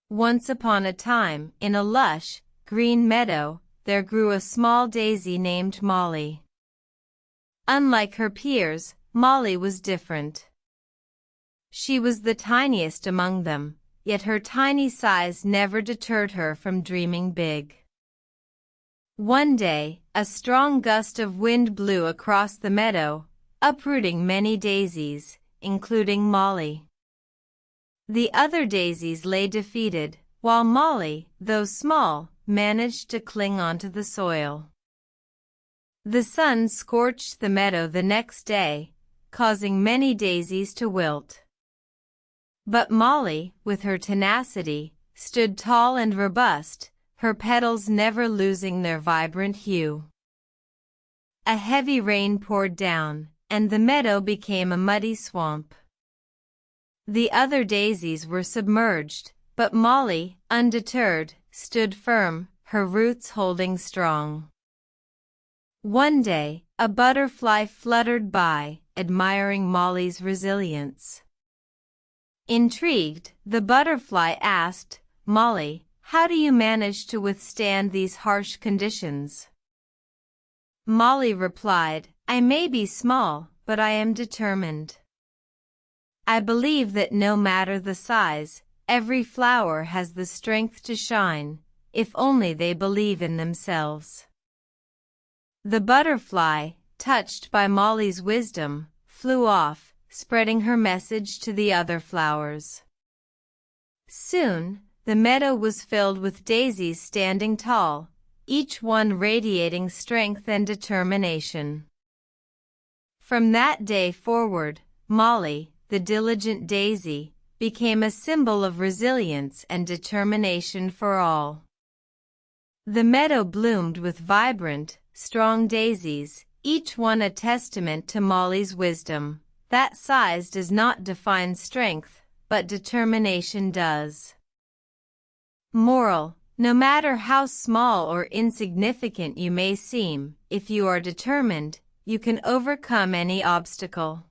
Once upon a time, in a lush, green meadow, there grew a small daisy named Molly. Unlike her peers, Molly was different. She was the tiniest among them, yet her tiny size never deterred her from dreaming big. One day, a strong gust of wind blew across the meadow, uprooting many daisies, including Molly. The other daisies lay defeated, while Molly, though small, managed to cling onto the soil. The sun scorched the meadow the next day, causing many daisies to wilt. But Molly, with her tenacity, stood tall and robust, her petals never losing their vibrant hue. A heavy rain poured down, and the meadow became a muddy swamp. The other daisies were submerged, but Molly, undeterred, stood firm, her roots holding strong. One day, a butterfly fluttered by, admiring Molly's resilience. Intrigued, the butterfly asked, "Molly, how do you manage to withstand these harsh conditions?" Molly replied, "I may be small, but I am determined. I believe that no matter the size, every flower has the strength to shine, if only they believe in themselves." The butterfly, touched by Molly's wisdom, flew off, spreading her message to the other flowers. Soon, the meadow was filled with daisies standing tall, each one radiating strength and determination. From that day forward, Molly, the diligent daisy, became a symbol of resilience and determination for all. The meadow bloomed with vibrant, strong daisies, each one a testament to Molly's wisdom, that size does not define strength, but determination does. Moral: no matter how small or insignificant you may seem, if you are determined, you can overcome any obstacle.